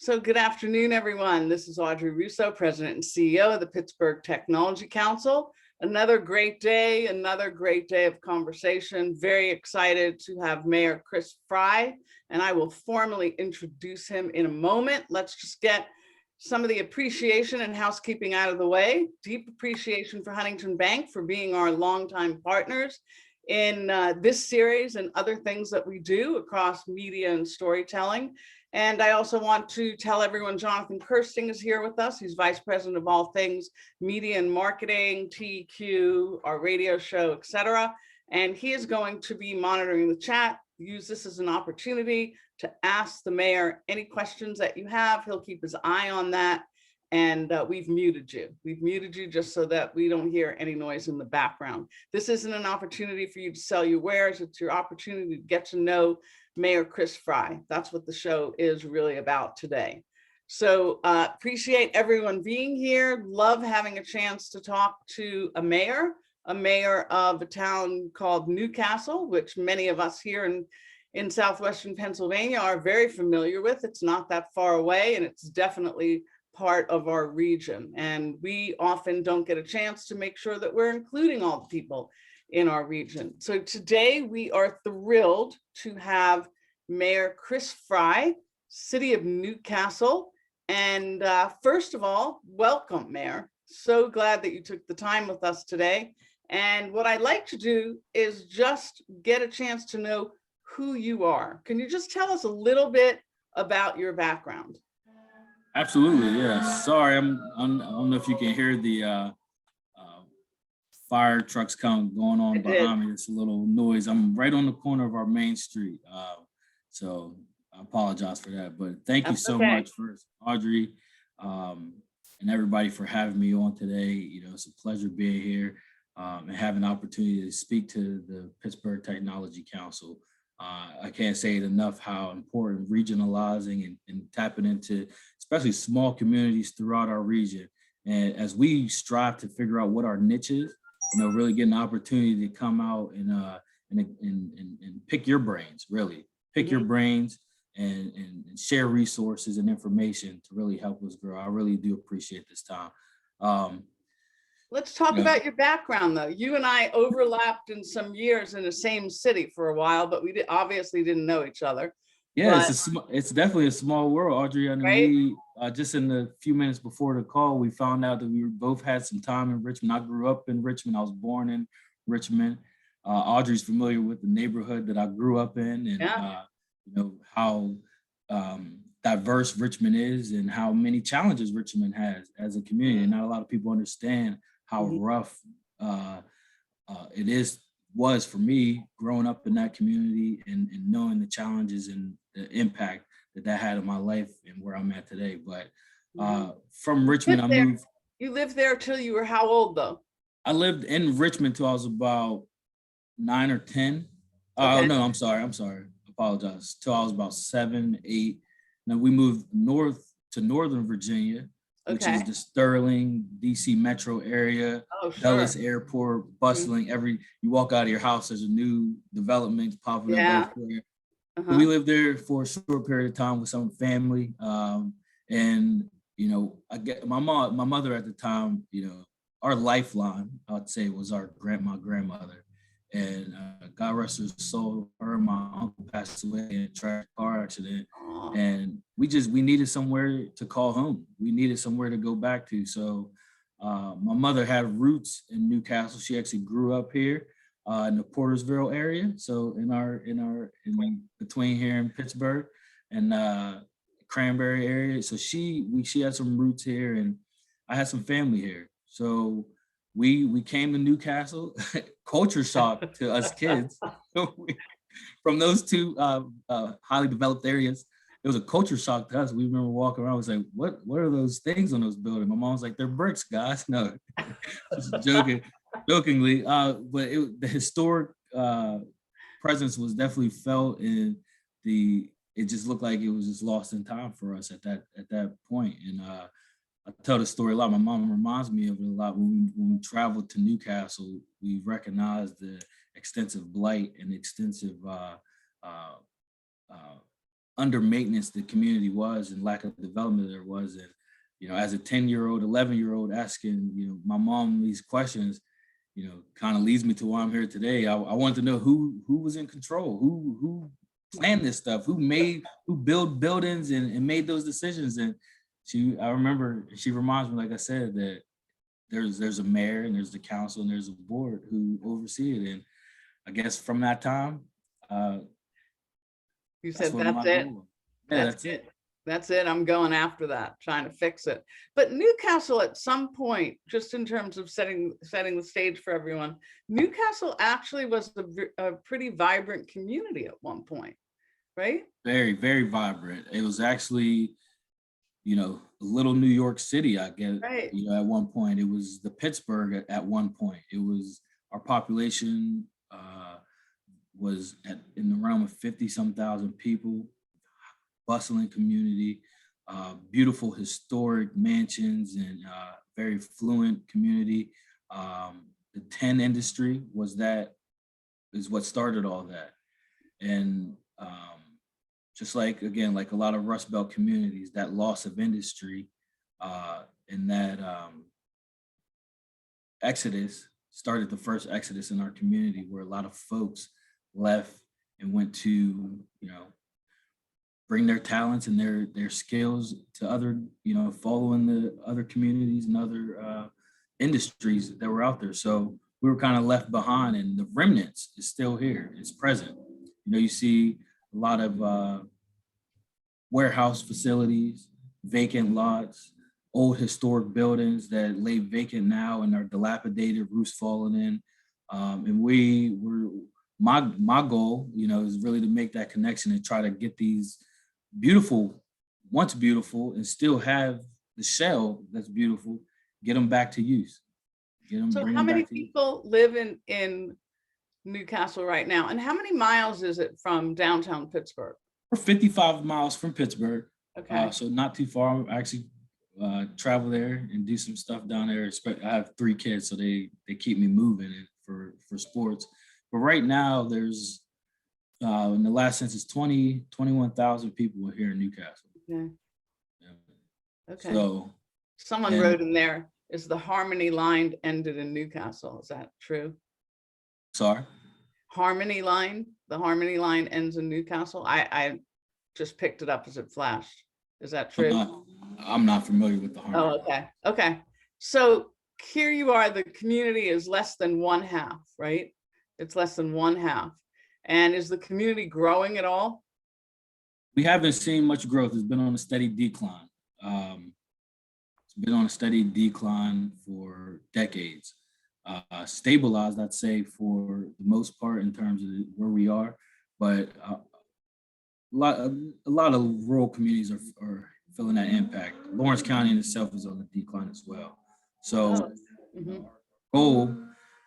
So good afternoon, everyone. This is Audrey Russo, President and CEO of the Pittsburgh Technology Council. Another great day of conversation. Very excited to have Mayor Chris Frye, and I will formally introduce him in a moment. Let's just get some of the appreciation and housekeeping out of the way. Deep appreciation for Huntington Bank for being our longtime partners in this series and other things that we do across media and storytelling. And I also want to tell everyone Jonathan Kirsting is here with us. He's Vice President of all things media and marketing, TQ, our radio show, etc. And he is going to be monitoring the chat. Use this as an opportunity to ask the mayor any questions that you have. He'll keep his eye on that. And we've muted you. We've muted you just so that we don't hear any noise in the background. This isn't an opportunity for you to sell your wares. It's your opportunity to get to know Mayor Chris Frye. That's what the show is really about today. So appreciate everyone being here. Love having a chance to talk to a mayor of a town called Newcastle, which many of us here in Southwestern Pennsylvania are very familiar with. It's not that far away, and it's definitely part of our region. And we often don't get a chance to make sure that we're including all the people in our region. So today we are thrilled to have Mayor Chris Frye, City of Newcastle. And first of all, welcome, Mayor. So glad that you took the time with us today. And what I'd like to do is just get a chance to know who you are. Can you just tell us a little bit about your background? Absolutely, yeah. Sorry, I don't know if you can hear the fire trucks going on behind me. It's a little noise. I'm right on the corner of our main street, so I apologize for that. But thank you so much, first, Audrey, and everybody for having me on today. You know, it's a pleasure being here and having an opportunity to speak to the Pittsburgh Technology Council. I can't say it enough how important regionalizing and tapping into especially small communities throughout our region. And as we strive to figure out what our niche is, you know, really get an opportunity to come out and pick your brains, really. Pick your brains and share resources and information to really help us grow. I really do appreciate this time. Let's talk about your background, though. You and I overlapped in some years in the same city for a while, but we obviously didn't know each other. Yeah, it's definitely a small world, Audrey. I mean, right? We just in the few minutes before the call, we found out that we both had some time in Richmond. I grew up in Richmond. I was born in Richmond. Audrey's familiar with the neighborhood that I grew up in, and you know how diverse Richmond is and how many challenges Richmond has as a community. And not a lot of people understand how rough it was for me growing up in that community and knowing the challenges and the impact that had on my life and where I'm at today. But from Richmond, I moved. You lived there till you were how old, though? I lived in Richmond till I was about 9 or 10. Oh, no, I'm sorry. Apologize. Till I was about 7, 8. Then we moved north to Northern Virginia, which is the Sterling, DC metro area, Dulles Airport, bustling. You walk out of your house, there's a new development popping up everywhere. We lived there for a short period of time with some family. And, you know, my mother at the time, you know, our lifeline, I'd say, was my grandmother. And God rest her soul, her and my uncle passed away in a tragic car accident. And we needed somewhere to call home. We needed somewhere to go back to. So my mother had roots in Newcastle. She actually grew up here in the Portersville area. So in between here in Pittsburgh and Cranberry area. So she had some roots here, and I had some family here. So we came to Newcastle. Culture shock to us kids from those two highly developed areas. It was a culture shock to us. We remember walking around, I was like, what are those things on those buildings? My mom was like, they're bricks, guys. No, just jokingly. But the historic presence was definitely felt, and it just looked like it was just lost in time for us at that point. And I tell the story a lot. My mom reminds me of it a lot. When we traveled to Newcastle, we recognized the extensive blight and extensive under maintenance the community was and lack of development there was. And, as a 10-year-old, 11-year-old asking, my mom these questions, kind of leads me to why I'm here today. I wanted to know who was in control, who planned this stuff, who built buildings and made those decisions. And I remember she reminds me, like I said, that there's a mayor and there's the council and there's a board who oversee it. And I guess from that time, you said that's it. Yeah, that's it. That's it. I'm going after that, trying to fix it. But Newcastle, at some point, just in terms of setting the stage for everyone, Newcastle actually was a pretty vibrant community at one point, right? Very, very vibrant. It was actually, a little New York City, I guess. Right. At one point, it was the Pittsburgh at one point. It was our population was in the realm of 50-some thousand people. Bustling community, beautiful historic mansions, and very fluent community. The 10 industry is what started all that. And just like a lot of Rust Belt communities, that loss of industry and that exodus started the first exodus in our community, where a lot of folks left and went to, bring their talents and their skills to other, following the other communities and other industries that were out there. So we were kind of left behind, and the remnants is still here. It's present. You see a lot of warehouse facilities, vacant lots, old historic buildings that lay vacant now and are dilapidated, roofs falling in. And my goal, is really to make that connection and try to get these once beautiful and still have the shell that's beautiful, get them back to use. So how many people live in Newcastle right now? And how many miles is it from downtown Pittsburgh? We're 55 miles from Pittsburgh. Okay. So not too far. I actually travel there and do some stuff down there. I have 3 kids, so they keep me moving for sports. But right now there's in the last census, 21,000 people are here in Newcastle. Okay. Yeah. Okay. So someone wrote in there, is the Harmony line ended in Newcastle? Is that true? Sorry? Harmony line, the Harmony line ends in Newcastle. I just picked it up as it flashed. Is that true? I'm not familiar with the Harmony. Oh, okay. Okay. So here you are, the community is less than 1/2, right? It's less than 1/2. And is the community growing at all? We haven't seen much growth. It's been on a steady decline. It's been on a steady decline for decades. Stabilized, I'd say, for the most part in terms of where we are. But a lot of rural communities are feeling that impact. Lawrence County in itself is on the decline as well. So our goal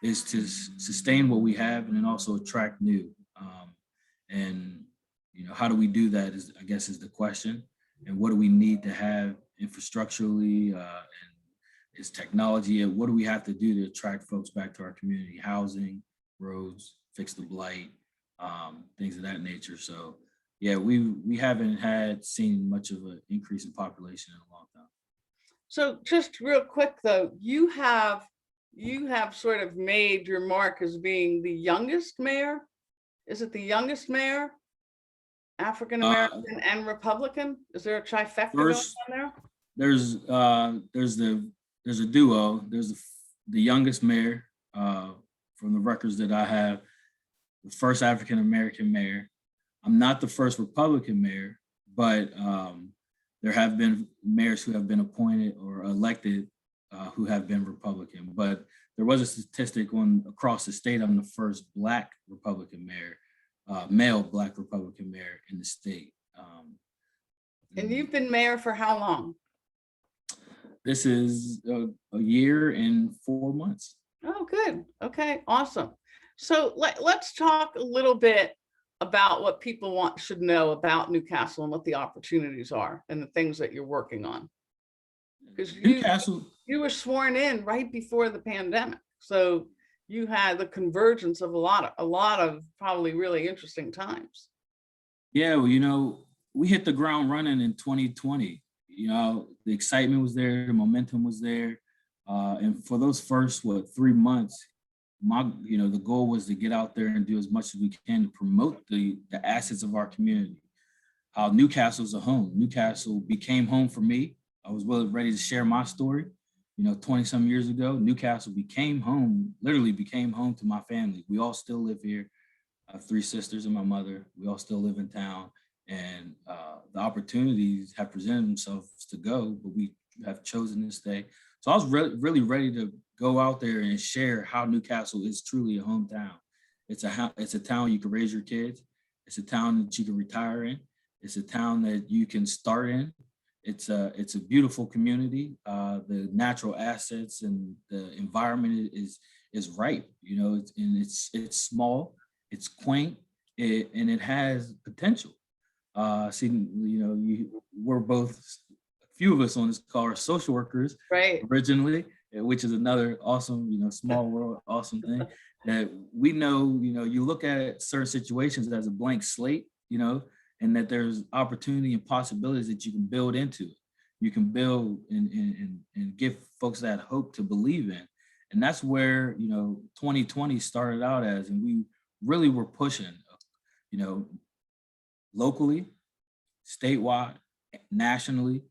is to sustain what we have and then also attract new. And how do we do that is the question. And what do we need to have infrastructurally and is technology, and what do we have to do to attract folks back to our community? Housing, roads, fix the blight, things of that nature. So yeah, we haven't seen much of an increase in population in a long time. So just real quick though, you have sort of made your mark as being the youngest mayor. Is it the youngest mayor? African American and Republican? Is there a trifecta going on there? There's a duo. There's the youngest mayor from the records that I have, the first African American mayor. I'm not the first Republican mayor, but there have been mayors who have been appointed or elected who have been Republican. But there was a statistic across the state. I'm the first Black Republican mayor, male Black Republican mayor in the state. And you've been mayor for how long? This is a year and 4 months. Oh, good. Okay, awesome. So let's talk a little bit about what people should know about Newcastle and what the opportunities are and the things that you're working on. Because you were sworn in right before the pandemic, so you had the convergence of a lot of probably really interesting times. Yeah, well, we hit the ground running in 2020. You know, the excitement was there, the momentum was there. And for those first, 3 months, the goal was to get out there and do as much as we can to promote the assets of our community. How Newcastle's a home. Newcastle became home for me. I was ready to share my story. 20 some years ago, Newcastle became home, literally became home to my family. We all still live here. I have 3 sisters and my mother. We all still live in town. And the opportunities have presented themselves to go, but we have chosen to stay. So I was really ready to go out there and share how Newcastle is truly a hometown. It's a town you can raise your kids. It's a town that you can retire in. It's a town that you can start in. It's a beautiful community. The natural assets and the environment is right. It's small, it's quaint, and it has potential. We're both, a few of us on this call are social workers, right, originally, which is another awesome, small world, awesome thing that we know. You look at certain situations as a blank slate, and that there's opportunity and possibilities that you can build into it. You can build and give folks that hope to believe in. And that's where, 2020 started out as, and we really were pushing, locally, statewide, nationally.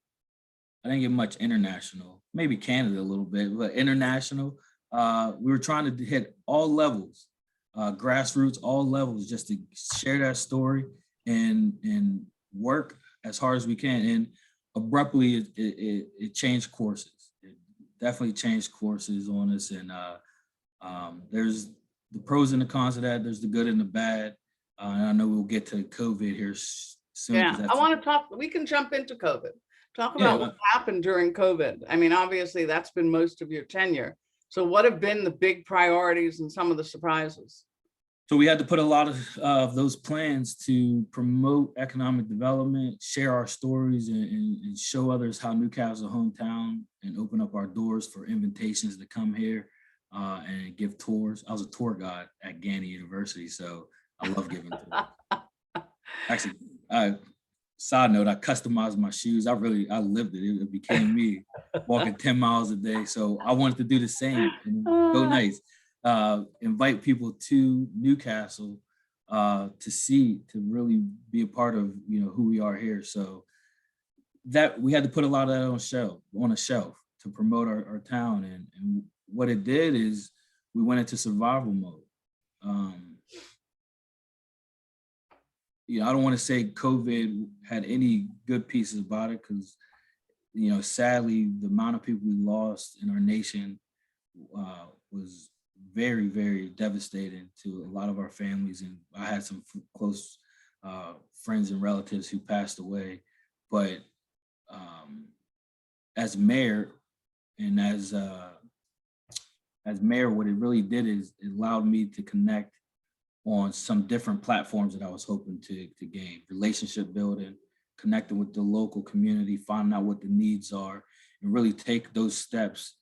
I didn't get much international, maybe Canada a little bit, but international. We were trying to hit all levels, grassroots, all levels, just to share that story and work as hard as we can. And abruptly, it changed courses. It definitely changed courses on us. And there's the pros and the cons of that. There's the good and the bad. And I know we'll get to COVID here soon. Yeah, I want to talk, we can jump into COVID. Talk about what happened during COVID. I mean, obviously that's been most of your tenure. So what have been the big priorities and some of the surprises? So we had to put a lot of those plans to promote economic development, share our stories, and show others how Newcastle is a hometown, and open up our doors for invitations to come here and give tours. I was a tour guide at Gannett University, so I love giving tours. Actually, side note, I customized my shoes. I lived it. It became me, walking 10 miles a day. So I wanted to do the same and go nice. Invite people to Newcastle to really be a part of who we are here. So that we had to put a lot of that on a shelf to promote our town. And what it did is we went into survival mode. I don't want to say COVID had any good pieces about it, because sadly the amount of people we lost in our nation was very, very devastating to a lot of our families. And I had some close friends and relatives who passed away. But as mayor and as mayor, what it really did is it allowed me to connect on some different platforms that I was hoping to gain: relationship building, connecting with the local community, finding out what the needs are, and really take those steps,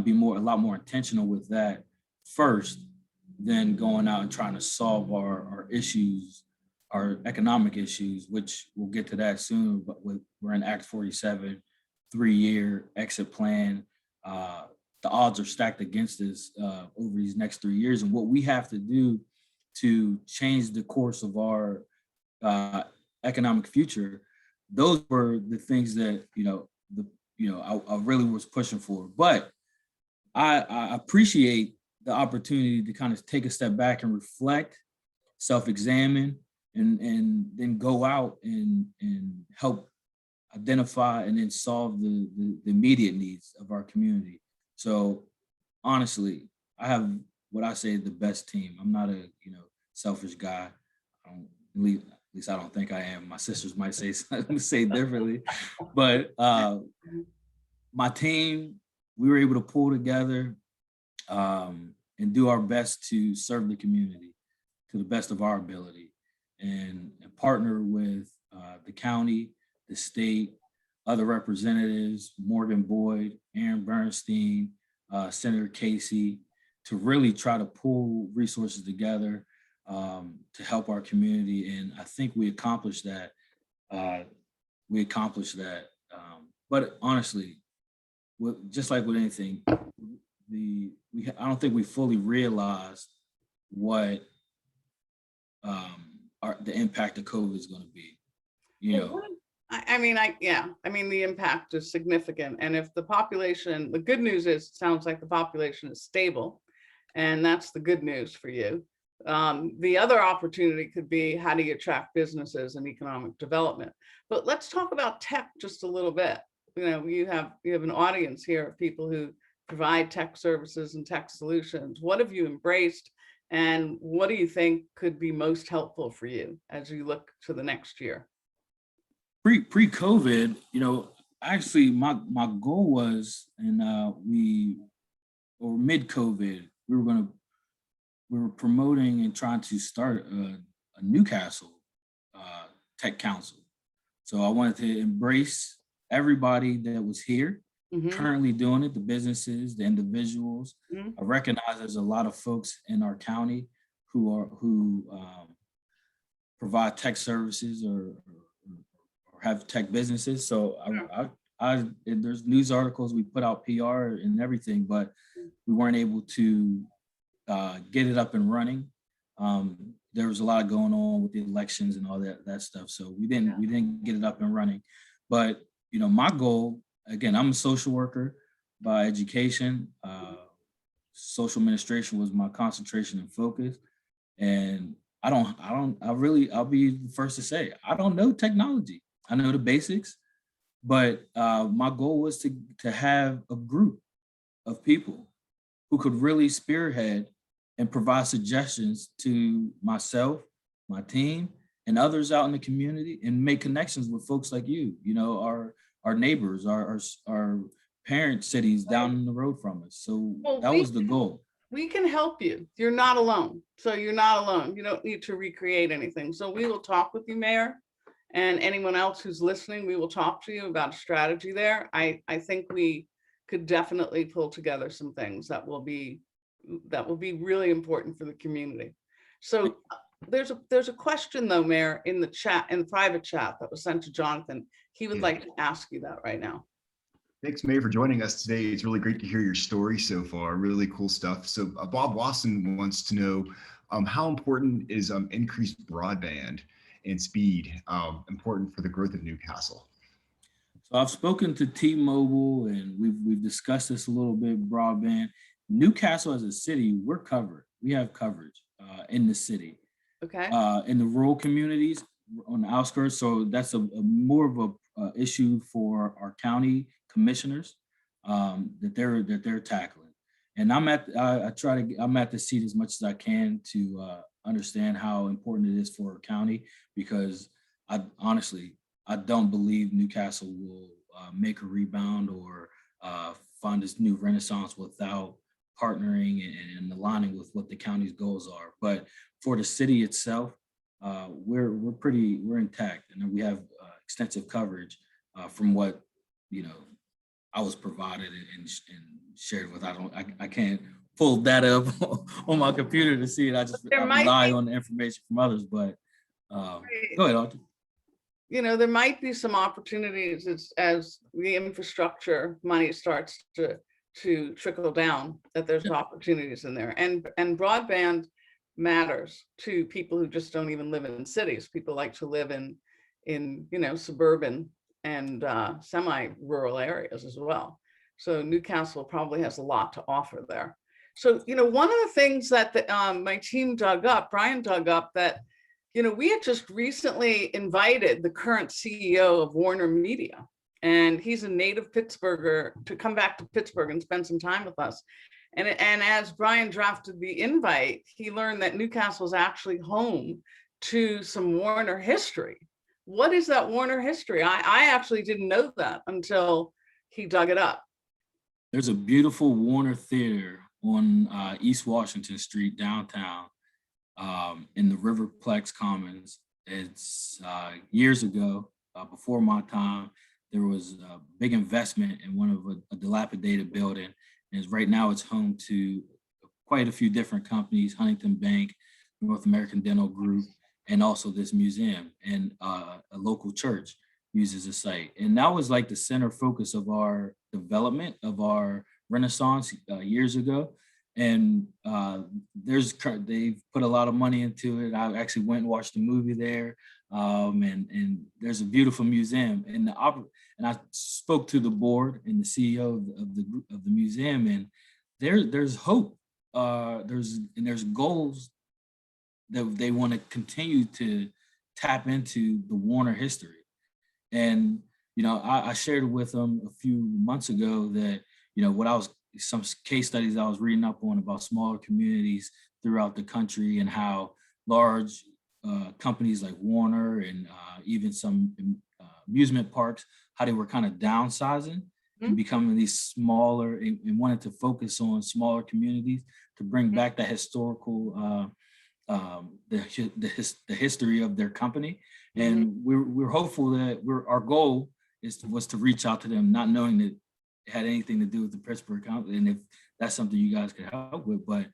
be a lot more intentional with that first, then going out and trying to solve our issues, our economic issues, which we'll get to that soon. But we're in Act 47, 3-year exit plan. The odds are stacked against us over these next 3 years, and what we have to do to change the course of our economic future. Those were the things that I really was pushing for. But I appreciate the opportunity to kind of take a step back and reflect, self-examine, and then go out and help identify and then solve the immediate needs of our community. So honestly, I have what I say is the best team. I'm not a selfish guy. At least I don't think I am. My sisters might say differently, but my team, we were able to pull together and do our best to serve the community to the best of our ability, and partner with the county, the state, other representatives, Morgan Boyd, Aaron Bernstein, Senator Casey, to really try to pull resources together to help our community. And I think we accomplished that we accomplished that. But honestly, just like with anything, I don't think we fully realized what the impact of COVID is going to be. You know, the impact is significant. And if the population, the good news is, it sounds like the population is stable, and that's the good news for you. The other opportunity could be, how do you attract businesses and economic development? But let's talk about tech just a little bit. You know, you have an audience here of people who provide tech services and tech solutions. What have you embraced, and what do you think could be most helpful for you as you look to the next year? Pre-COVID, actually my goal was, and mid-COVID, we were promoting and trying to start a Newcastle Tech Council. So I wanted to embrace everybody that was here, currently doing it, the businesses, the individuals. I recognize there's a lot of folks in our county who provide tech services or have tech businesses. So there's news articles, we put out PR and everything, but we weren't able to get it up and running. There was a lot going on with the elections and all that stuff. So we didn't get it up and running. But my goal, again, I'm a social worker by education. Social administration was my concentration and focus. And I'll be the first to say, I don't know technology. I know the basics, but my goal was to have a group of people who could really spearhead and provide suggestions to myself, my team, and others out in the community, and make connections with folks like you, our neighbors, our parent cities down the road from us. So that was the goal. We can help you. You're not alone. So you're not alone. You don't need to recreate anything. So we will talk with you, Mayor, and anyone else who's listening. We will talk to you about a strategy there. I think we could definitely pull together some things that will be really important for the community. So there's a question though, Mayor, in the private chat that was sent to Jonathan. He would like to ask you that right now. Thanks, Mayor, for joining us today. It's really great to hear your story so far. Really cool stuff. So Bob Wasson wants to know, how important is increased broadband and speed important for the growth of Newcastle? So I've spoken to T-Mobile, and we've discussed this a little bit. Broadband, Newcastle as a city, we're covered. We have coverage in the city. Okay. In the rural communities on the outskirts. So that's a more of a issue for our county commissioners that they're tackling. And I'm at the seat as much as I can to understand how important it is for our county, because I don't believe Newcastle will make a rebound or find this new renaissance without partnering and aligning with what the county's goals are. But for the city itself, we're intact, and we have extensive coverage from what I was provided and shared with. I can't pull data up on my computer to see it. I rely on the information from others. But go ahead, Audrey. There might be some opportunities as the infrastructure money starts to trickle down, that there's opportunities in there, and broadband matters to people who just don't even live in cities. People like to live in suburban and semi-rural areas as well. So Newcastle probably has a lot to offer there. So one of the things that my team Brian dug up, that we had just recently invited the current CEO of Warner Media, and he's a native Pittsburgher, to come back to Pittsburgh and spend some time with us. And as Brian drafted the invite, he learned that Newcastle is actually home to some Warner history. What is that Warner history? I actually didn't know that until he dug it up. There's a beautiful Warner Theater on East Washington Street downtown in the Riverplex Commons. It's years ago, before my time. There was a big investment in one of a dilapidated building. And right now it's home to quite a few different companies: Huntington Bank, North American Dental Group. and also this museum, and a local church uses the site. And that was like the center focus of our development of our Renaissance years ago. And they've put a lot of money into it. I actually went and watched a movie there, and there's a beautiful museum. And I spoke to the board and the CEO of the museum, and there's hope. There's goals that they want to continue to tap into the Warner history. And, I shared with them a few months ago that, some case studies I was reading up on about smaller communities throughout the country, and how large companies like Warner and even some amusement parks, how they were kind of downsizing and becoming these smaller, and wanted to focus on smaller communities to bring back the historical, the history of their company. And we're hopeful that our goal was to reach out to them, not knowing that it had anything to do with the Pittsburgh County, and if that's something you guys could help with. But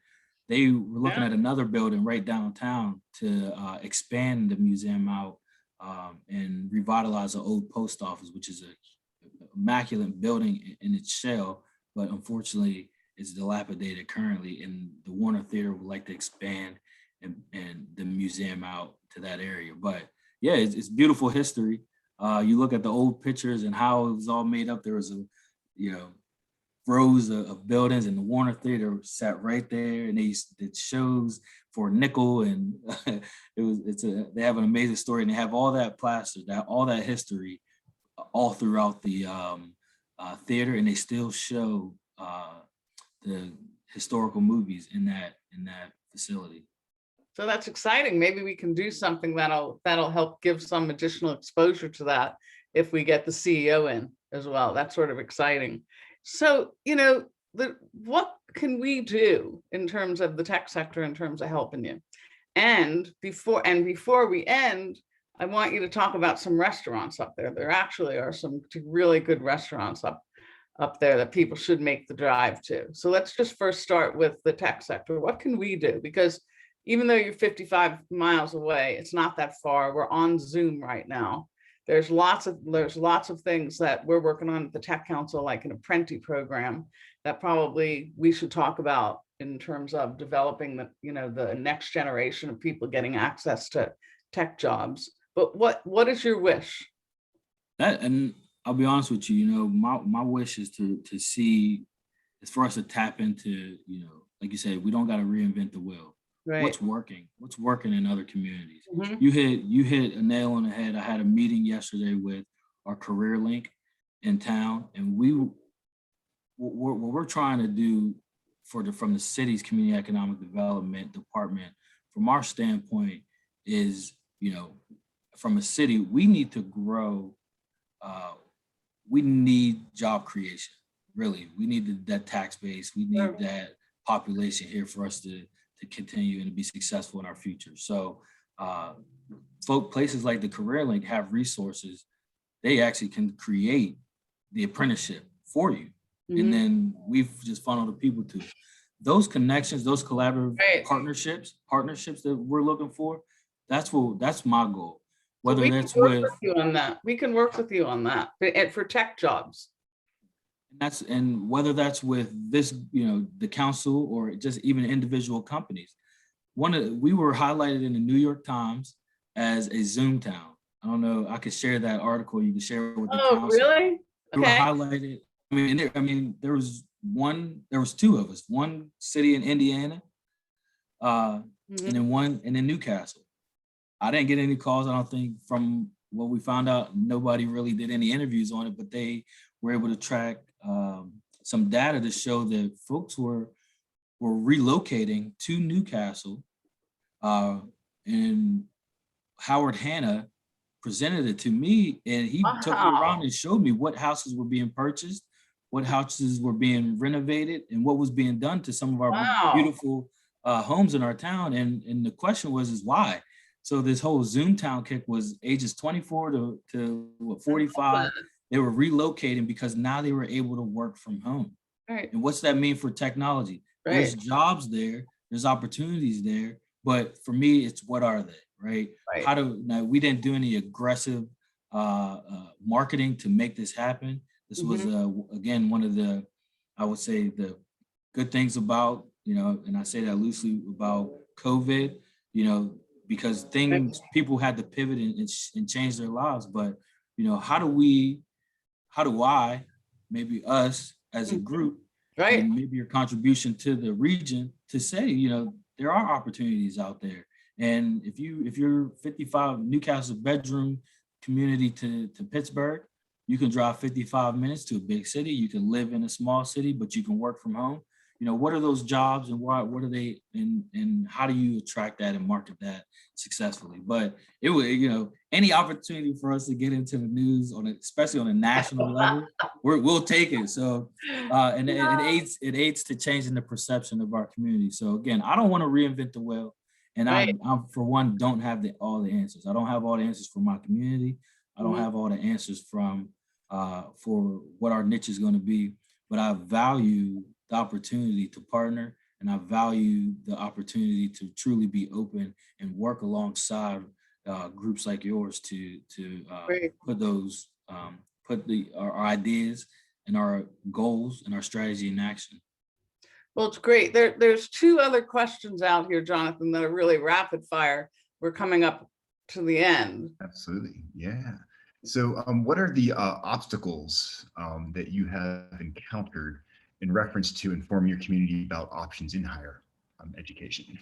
they were looking at another building right downtown to expand the museum out and revitalize the old post office, which is an immaculate building in its shell, but unfortunately it's dilapidated currently. And the Warner Theater would like to expand and the museum out to that area. But yeah, it's beautiful history. You look at the old pictures and how it was all made up. There was rows of buildings, and the Warner Theater sat right there, and they did shows for a nickel, and they have an amazing story, and they have all that plaster, all that history all throughout the theater, and they still show the historical movies in that facility. So that's exciting. Maybe we can do something that'll help give some additional exposure to that if we get the CEO in as well. That's sort of exciting. So, what can we do in terms of the tech sector, in terms of helping you? And before we end, I want you to talk about some restaurants up there. There actually are some really good restaurants up there that people should make the drive to. So let's just first start with the tech sector. What can we do? Because even though you're 55 miles away, it's not that far. We're on Zoom right now. There's lots of things that we're working on at the Tech Council, like an apprentice program that probably we should talk about in terms of developing the next generation of people getting access to tech jobs. But what is your wish? And I'll be honest with you, my wish is to see, is for us to tap into, like you said, we don't got to reinvent the wheel. Right. What's working in other communities. You hit a nail on the head. I had a meeting yesterday with our career link in town, and what we're trying to do from the city's community economic development department, from our standpoint, is from a city, we need to grow. We need job creation. Really, we need that tax base. We need that population here for us to continue and to be successful in our future. So places like the Career Link have resources. They actually can create the apprenticeship for you. And then we've just funneled the people to it. Those connections, those collaborative partnerships that we're looking for, that's my goal. Whether that's with you on that. We can work with you on that for tech jobs. And whether that's with this, the council, or just even individual companies. We were highlighted in the New York Times as a Zoom town. I don't know. I could share that article. You can share it with the council. Oh, really? We were highlighted. There was two of us. One city in Indiana, and then one in Newcastle. I didn't get any calls. I don't think, from what we found out, nobody really did any interviews on it, but they were able to track some data to show that folks were relocating to Newcastle, and Howard Hanna presented it to me, and he took me around and showed me what houses were being purchased, what houses were being renovated, and what was being done to some of our beautiful homes in our town. And the question is why? So this whole Zoom town kick was ages 24 to 45. They were relocating because now they were able to work from home. Right. And what's that mean for technology? Right. There's jobs there, there's opportunities there, but for me, it's what are they, right? Right. Now we didn't do any aggressive marketing to make this happen. This was again one of the, I would say, the good things about, and I say that loosely, about COVID, because people had to pivot and change their lives. But how do I, maybe us as a group, Right. and maybe your contribution to the region, to say, there are opportunities out there. And if you're 55 Newcastle bedroom community to Pittsburgh, you can drive 55 minutes to a big city. You can live in a small city, but you can work from home. What are those jobs, and what are they, and how do you attract that and market that successfully? But it would, any opportunity for us to get into the news, especially on a national level, we'll take it. So, and it aids to changing the perception of our community. So again, I don't want to reinvent the wheel, and I for one don't have all the answers. I don't have all the answers for my community. I don't have all the answers for what our niche is going to be, but I value the opportunity to partner, and I value the opportunity to truly be open and work alongside groups like yours to put our ideas and our goals and our strategy in action. Well, it's great. There's two other questions out here, Jonathan, that are really rapid fire. We're coming up to the end. Absolutely, yeah. So what are the obstacles that you have encountered in reference to informing your community about options in higher education?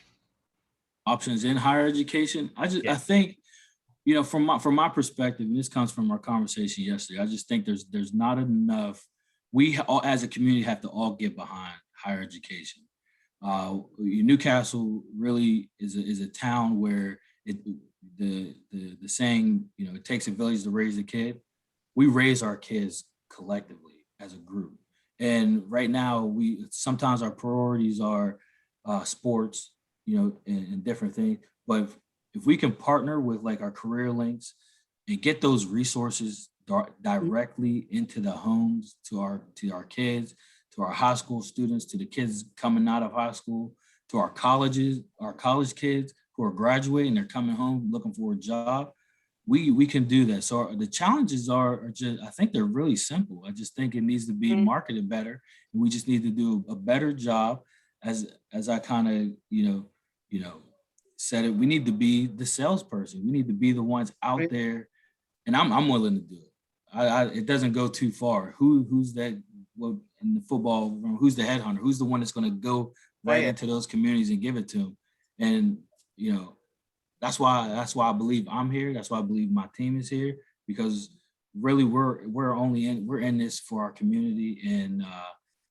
Options in higher education? I think, from my perspective, and this comes from our conversation yesterday, I just think there's not enough. We all, as a community, have to all get behind higher education. Newcastle really is a town where the saying, it takes a village to raise a kid. We raise our kids collectively as a group. And right now, sometimes our priorities are sports, and different things. But if we can partner with like our career links and get those resources directly into the homes to our kids, to our high school students, to the kids coming out of high school, to our college kids who are graduating, they're coming home looking for a job. We can do that. So the challenges are just, I think they're really simple. I just think it needs to be marketed better, and we just need to do a better job. As I kind of said it, we need to be the salesperson. We need to be the ones out there, and I'm willing to do it. It doesn't go too far. Who's that? Well, in the football room, who's the headhunter? Who's the one that's going to go right into those communities and give it to them? And that's why I believe I'm here. That's why I believe my team is here, because really we're in this for our community. And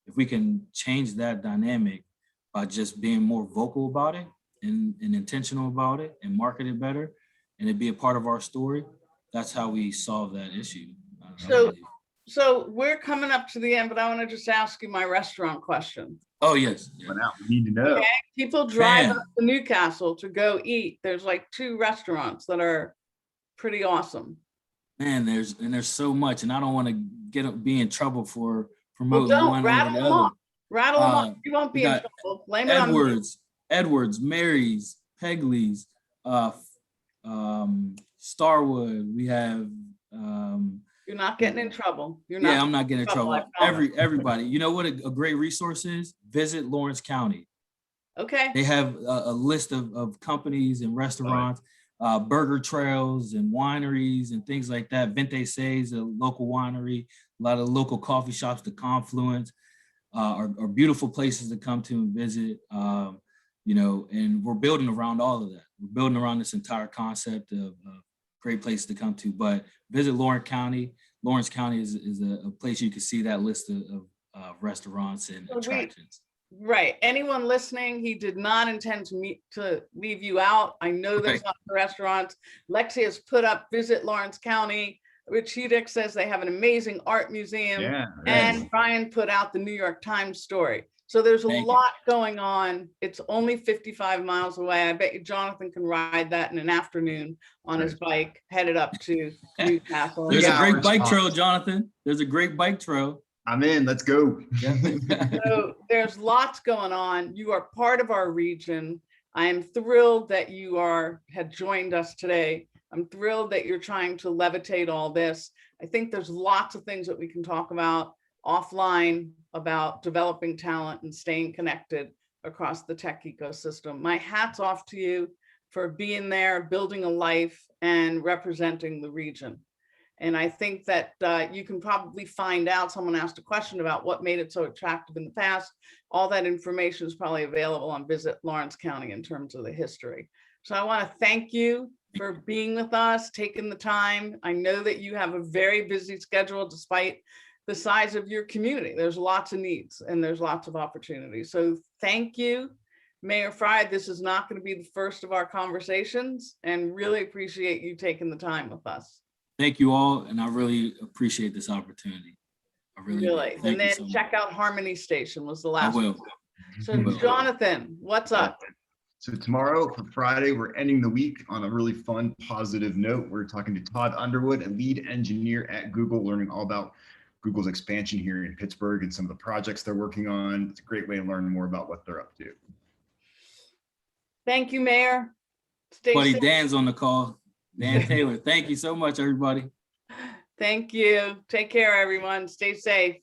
if we can change that dynamic by just being more vocal about it and intentional about it and market it better, and it be a part of our story, that's how we solve that issue. So we're coming up to the end, but I want to just ask you my restaurant question. Oh, yes. Yeah. Now we need to know. Okay. People drive up to Newcastle to go eat. There's like 2 restaurants that are pretty awesome. Man, there's so much, and I don't want to be in trouble for promoting one over the other. Rattle them off. You won't be in trouble. Blame Edwards, Mary's, Pegley's, Starwood. We have. You're not getting in trouble. I'm not getting in trouble. Everybody. You know what a great resource is? Visit Lawrence County. Okay. They have a list of companies and restaurants, burger trails and wineries and things like that. Vente Seis, a local winery, a lot of local coffee shops, the Confluence, are beautiful places to come to and visit. And we're building around all of that. We're building around this entire concept of great places to come to. But visit Lawrence County. Lawrence County is a place you can see that list of restaurants and attractions. Right. Anyone listening, he did not intend to leave you out. I know there's lots of restaurants. Lexi has put up Visit Lawrence County. Rich Hudick says they have an amazing art museum. And Brian put out the New York Times story. So there's a lot going on. It's only 55 miles away. I bet you Jonathan can ride that in an afternoon on his bike, headed up to Newcastle. There's a great bike trail, Jonathan. There's a great bike trail. I'm in. Let's go. So there's lots going on. You are part of our region. I am thrilled that you had joined us today. I'm thrilled that you're trying to levitate all this. I think there's lots of things that we can talk about offline about developing talent and staying connected across the tech ecosystem. My hat's off to you for being there, building a life, and representing the region. And I think that you can probably find out, someone asked a question about what made it so attractive in the past. All that information is probably available on Visit Lawrence County in terms of the history. So I want to thank you for being with us, taking the time. I know that you have a very busy schedule despite the size of your community. There's lots of needs and there's lots of opportunities. So thank you, Mayor Frye. This is not going to be the first of our conversations, and really appreciate you taking the time with us. Thank you all, and I really appreciate this opportunity. I really do. And Thank then you so much. check out Harmony Station was the I last will. one. So I will. Jonathan, what's up? So tomorrow, for Friday, we're ending the week on a really fun, positive note. We're talking to Todd Underwood, a lead engineer at Google, learning all about Google's expansion here in Pittsburgh and some of the projects they're working on. It's a great way to learn more about what they're up to. Thank you, Mayor. Stay Buddy safe. Dan's on the call. Dan Taylor. Thank you so much, everybody. Thank you. Take care, everyone. Stay safe.